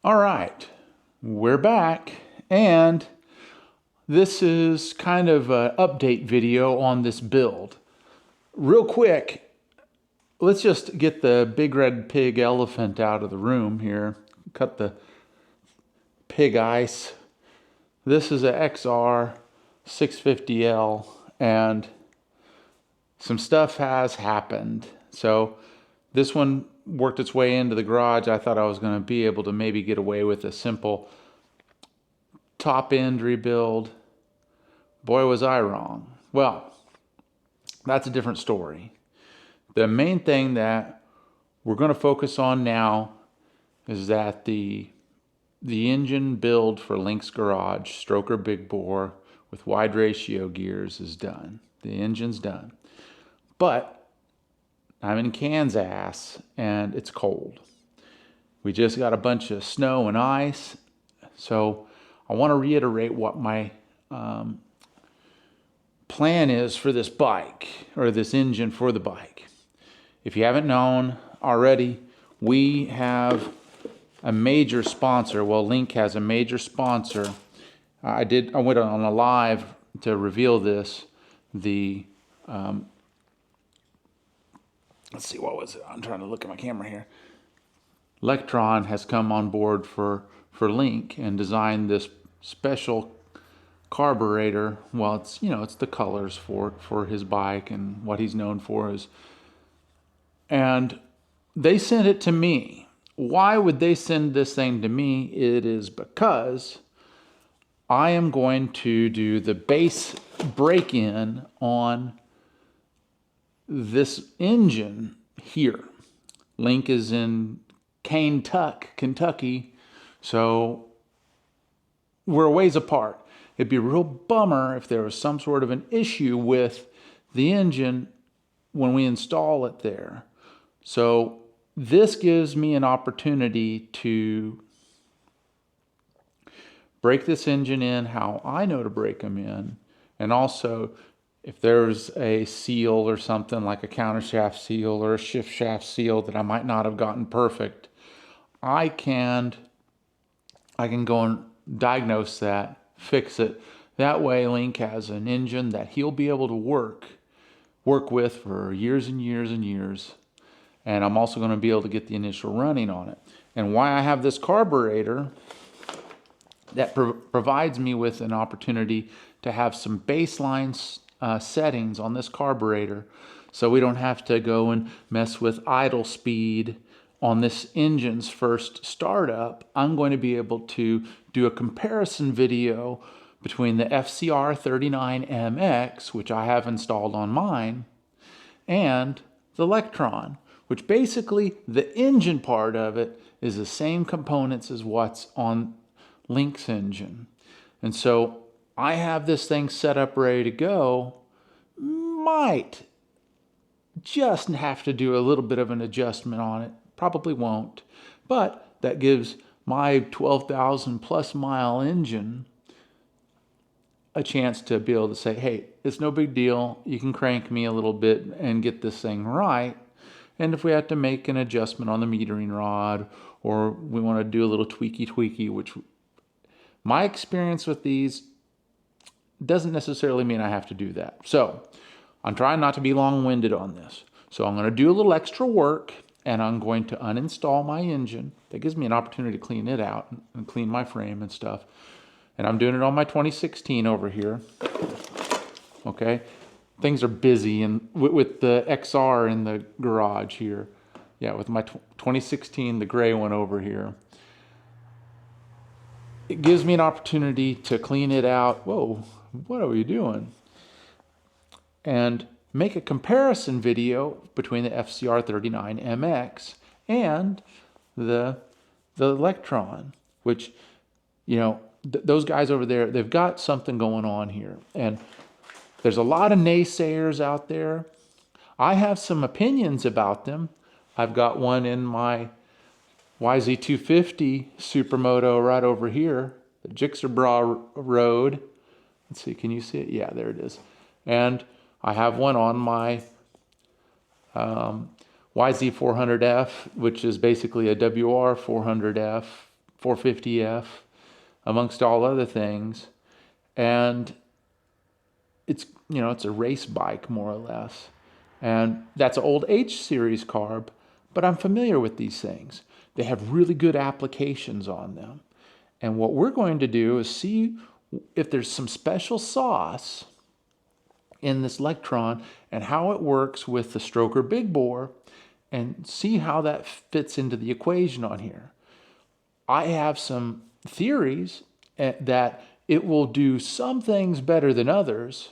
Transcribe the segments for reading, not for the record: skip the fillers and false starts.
All right, we're back, and this is kind of an update video on this build. Real quick, let's just get the big red pig elephant out of the room here. Cut the pig ice. This is a XR 650L, and some stuff has happened. So this one worked its way into the garage. I thought I was going to be able to maybe get away with a simple top end rebuild. Boy, was I wrong. Well, that's a different story. The main thing that we're going to focus on now is that the engine build for Link's Garage, Stroker Big Bore with wide ratio gears, is done. The engine's done. But I'm in Kansas and it's cold. We just got a bunch of snow and ice. So I want to reiterate what my plan is for this bike, or this engine for the bike. If you haven't known already, we have a major sponsor. Well, Link has a major sponsor. I went on a live to reveal this. Let's see, what was it? I'm trying to look at my camera here. Lectron has come on board for Link and designed this special carburetor. Well, it's, you know, it's the colors for his bike and what he's known for is. And they sent it to me. Why would they send this thing to me? It is because I am going to do the base break-in on this engine here. Link is in Kentucky, so we're a ways apart. It'd be a real bummer if there was some sort of an issue with the engine when we install it there. So this gives me an opportunity to break this engine in how I know to break them in, and also if there's a seal or something like a countershaft seal or a shift shaft seal that I might not have gotten perfect, I can go and diagnose that, fix it. That way Link has an engine that he'll be able to work with for years and years and years. And I'm also going to be able to get the initial running on it. And why I have this carburetor that provides me with an opportunity to have some baseline settings on this carburetor, so we don't have to go and mess with idle speed on this engine's first startup. I'm going to be able to do a comparison video between the FCR39MX, which I have installed on mine, and the Lectron, which basically the engine part of it is the same components as what's on Link's engine. And so I have this thing set up ready to go. Might just have to do a little bit of an adjustment on it. Probably won't. But that gives my 12,000 plus mile engine a chance to be able to say, hey, it's no big deal. You can crank me a little bit and get this thing right. And if we have to make an adjustment on the metering rod, or we want to do a little tweaky, which my experience with these doesn't necessarily mean I have to do that. So I'm trying not to be long-winded on this. So I'm going to do a little extra work, and I'm going to uninstall my engine. That gives me an opportunity to clean it out and clean my frame and stuff. And I'm doing it on my 2016 over here. Okay. Things are busy and with the XR in the garage here. Yeah, with my 2016, the gray one over here. It gives me an opportunity to clean it out. Whoa, what are we doing? And make a comparison video between the FCR39MX and the Lectron, which, you know, those guys over there, they've got something going on here. And there's a lot of naysayers out there. I have some opinions about them. I've got one in my YZ250 Supermoto right over here, the Jigsaw Road. Let's see, can you see it? Yeah, there it is. And I have one on my YZ400F, which is basically a WR400F 450F, amongst all other things. And it's, you know, it's a race bike more or less. And that's an old H series carb, but I'm familiar with these things. They have really good applications on them. And what we're going to do is see if there's some special sauce in this Lectron and how it works with the Stroker Big Bore, and see how that fits into the equation on here. I have some theories that it will do some things better than others,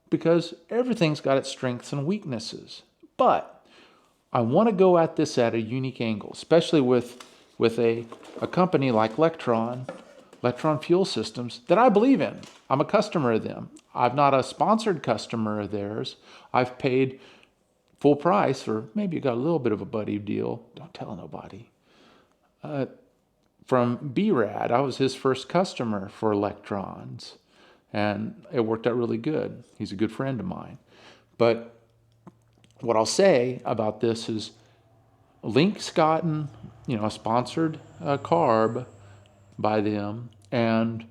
because everything's got its strengths and weaknesses. But I want to go at this at a unique angle, especially with a company like Lectron Fuel Systems, that I believe in. I'm a customer of them. I'm not a sponsored customer of theirs. I've paid full price, or maybe got a little bit of a buddy deal. Don't tell nobody. From BRAD, I was his first customer for Electrons, and it worked out really good. He's a good friend of mine. But what I'll say about this is, Link's gotten, you know, a sponsored carb by them, and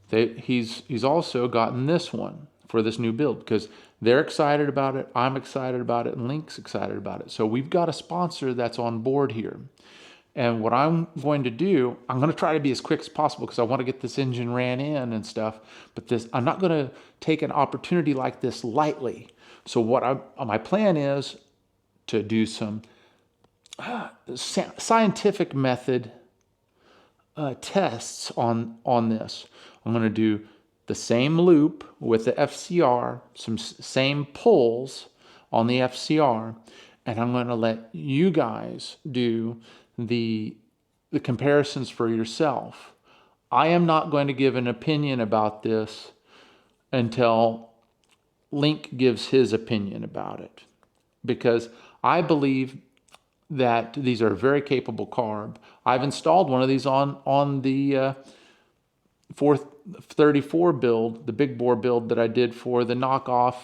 he's also gotten this one for this new build, because they're excited about it, I'm excited about it, and Link's excited about it. So we've got a sponsor that's on board here. And what I'm going to do, I'm going to try to be as quick as possible, because I want to get this engine ran in and stuff. But I'm not going to take an opportunity like this lightly. So my plan is to do some scientific method tests on this. I'm going to do the same loop with the FCR, some same pulls on the FCR, and I'm going to let you guys do the comparisons for yourself. I am not going to give an opinion about this until Link gives his opinion about it, because I believe that these are very capable carb. I've installed one of these on the 434 build, the big bore build that I did for the knockoff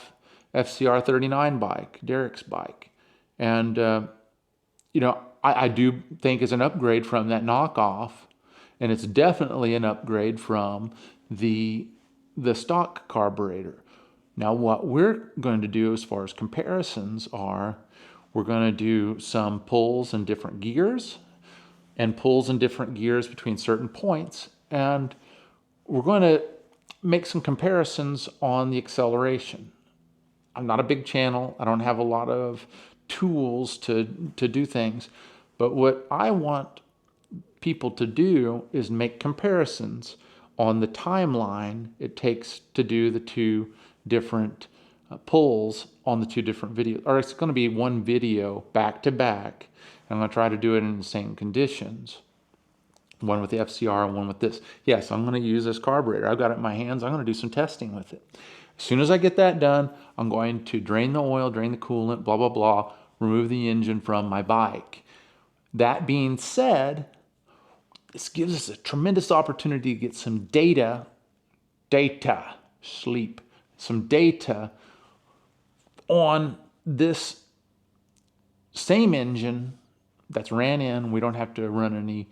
FCR 39 bike, Derek's bike. And, you know, I do think it's an upgrade from that knockoff, and it's definitely an upgrade from the stock carburetor. Now, what we're going to do as far as comparisons are, we're going to do some pulls in different gears and pulls in different gears between certain points, and we're going to make some comparisons on the acceleration. I'm not a big channel. I don't have a lot of tools to do things. But what I want people to do is make comparisons on the timeline it takes to do the two different pulls on the two different videos. Or it's going to be one video back to back. I'm going to try to do it in the same conditions. One with the FCR and one with this. Yes, I'm going to use this carburetor. I've got it in my hands. I'm going to do some testing with it. As soon as I get that done, I'm going to drain the oil, drain the coolant, blah, blah, blah, remove the engine from my bike. That being said, this gives us a tremendous opportunity to get some data, some data on this same engine that's ran in. We don't have to run any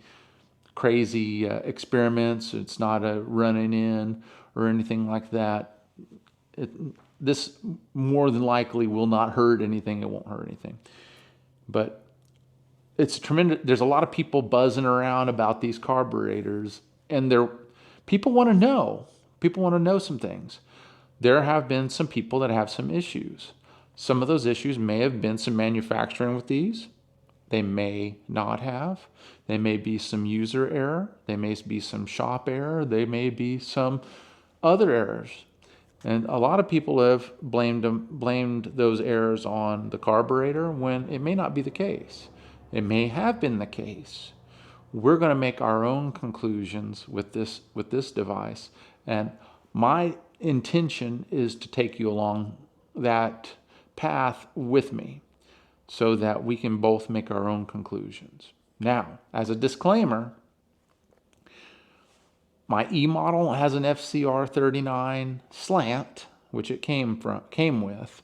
crazy experiments. It's not a running in or anything like that. This more than likely will not hurt anything. It won't hurt anything. But it's tremendous. There's a lot of people buzzing around about these carburetors, and people want to know. People want to know some things. There have been some people that have some issues. Some of those issues may have been some manufacturing with these. They may not have. They may be some user error. They may be some shop error. They may be some other errors. And a lot of people have blamed those errors on the carburetor when it may not be the case. It may have been the case. We're going to make our own conclusions with this device. And my intention is to take you along that path with me so that we can both make our own conclusions. Now, as a disclaimer, my E model has an FCR 39 slant, which it came with.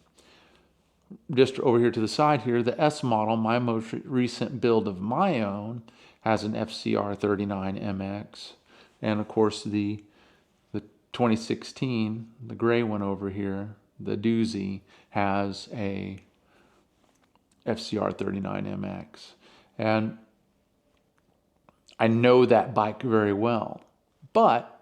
just over here to the side here, the S model, my most recent build of my own, has an FCR 39MX. And of course the 2016, the gray one over here, the doozy, has a FCR 39MX. And I know that bike very well. But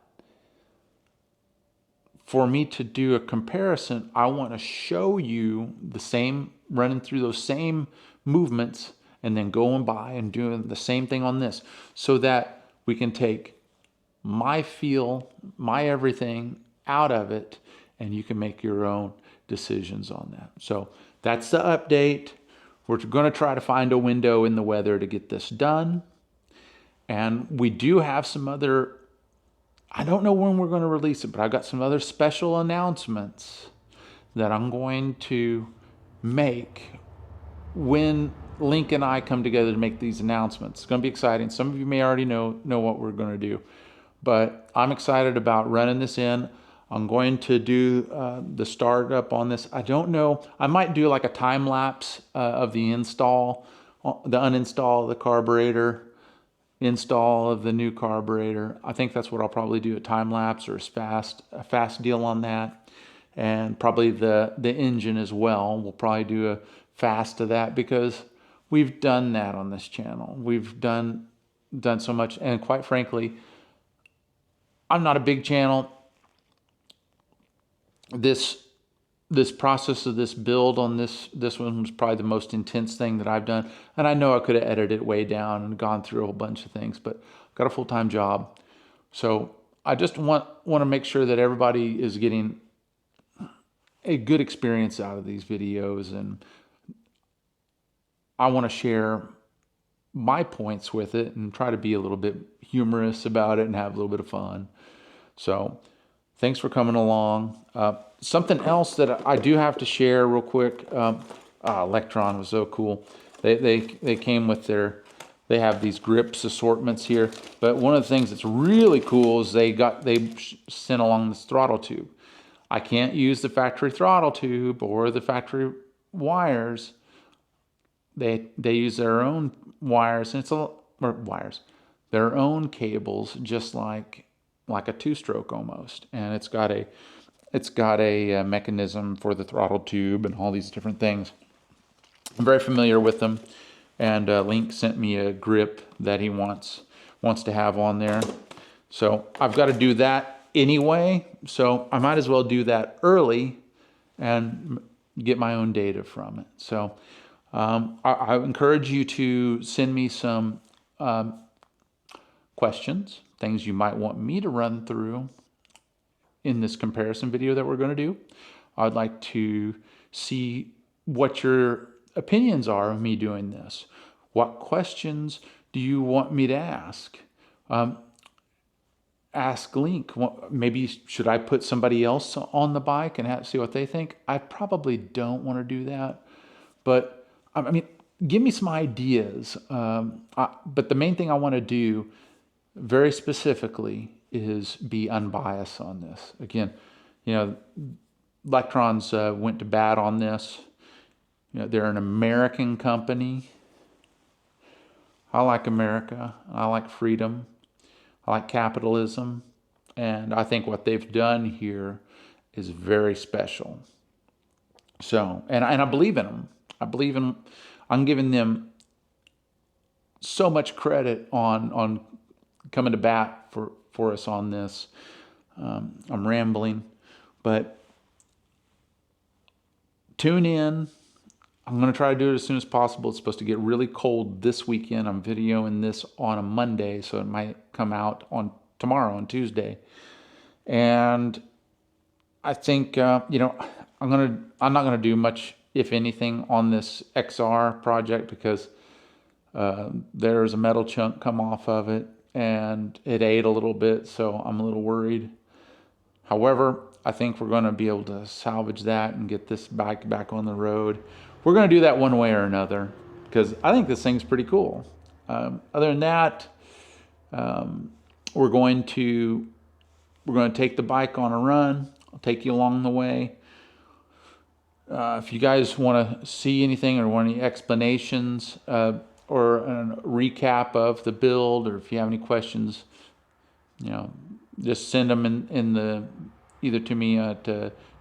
for me to do a comparison, I want to show you the same, running through those same movements and then going by and doing the same thing on this, so that we can take my feel, my everything out of it, and you can make your own decisions on that. So that's the update. We're going to try to find a window in the weather to get this done. And we do have some other, I don't know when we're going to release it, but I've got some other special announcements that I'm going to make when Link and I come together to make these announcements. It's going to be exciting. Some of you may already know what we're going to do, but I'm excited about running this in. I'm going to do the startup on this. I don't know. I might do like a time lapse of the install, the uninstall of the carburetor, install of the new carburetor. I think that's what I'll probably do, a time lapse or a fast deal on that. And probably the engine as well. We'll probably do a fast of that, because we've done that on this channel. We've done so much, and quite frankly, I'm not a big channel. This process of this build on this one was probably the most intense thing that I've done, and I know I could have edited it way down and gone through a whole bunch of things, but I've got a full-time job, so I just want to make sure that everybody is getting a good experience out of these videos, and I want to share my points with it and try to be a little bit humorous about it and have a little bit of fun. So thanks for coming along. Something else that I do have to share real quick. Lectron was so cool. They came with they have these grips assortments here. But one of the things that's really cool is they sent along this throttle tube. I can't use the factory throttle tube or the factory wires. They use their own wires, and their own cables, just like a two-stroke almost. And it's got a mechanism for the throttle tube and all these different things. I'm very familiar with them, and Link sent me a grip that he wants to have on there. So I've got to do that anyway, so I might as well do that early and get my own data from it. So I encourage you to send me some questions, things you might want me to run through in this comparison video that we're going to do. I'd like to see what your opinions are of me doing this. What questions do you want me to ask? Ask Link. Maybe should I put somebody else on the bike and see what they think? I probably don't want to do that, but I mean, give me some ideas. But the main thing I want to do very specifically is be unbiased on this. Again, Lectrons went to bat on this. They're an American company. I like America. I like freedom. I like capitalism. And I think what they've done here is very special. So, and I believe in them. I'm giving them so much credit on coming to bat for us on this. I'm rambling, but tune in. I'm going to try to do it as soon as possible. It's supposed to get really cold this weekend. I'm videoing this on a Monday, so it might come out on tomorrow, on Tuesday. And I think, I'm not going to do much, if anything, on this XR project, because there's a metal chunk come off of it and it ate a little bit, so I'm a little worried. However, I think we're going to be able to salvage that and get this bike back on the road. We're going to do that one way or another, because I think this thing's pretty cool. Other than that, we're going to take the bike on a run. I'll take you along the way. If you guys want to see anything or want any explanations or a recap of the build, or if you have any questions, just send them in the either to me at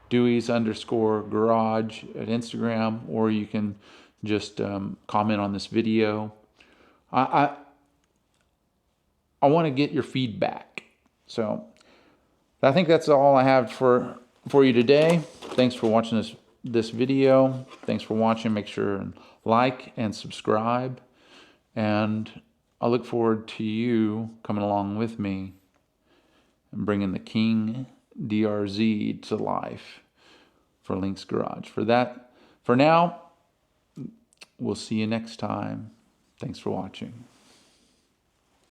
Dewey's_garage at Instagram, or you can just comment on this video. I want to get your feedback. So I think that's all I have for you today. Thanks for watching this video. Thanks for watching. Make sure and like and subscribe. And I look forward to you coming along with me and bringing the King DRZ to life for Link's Garage. For now, we'll see you next time. Thanks for watching.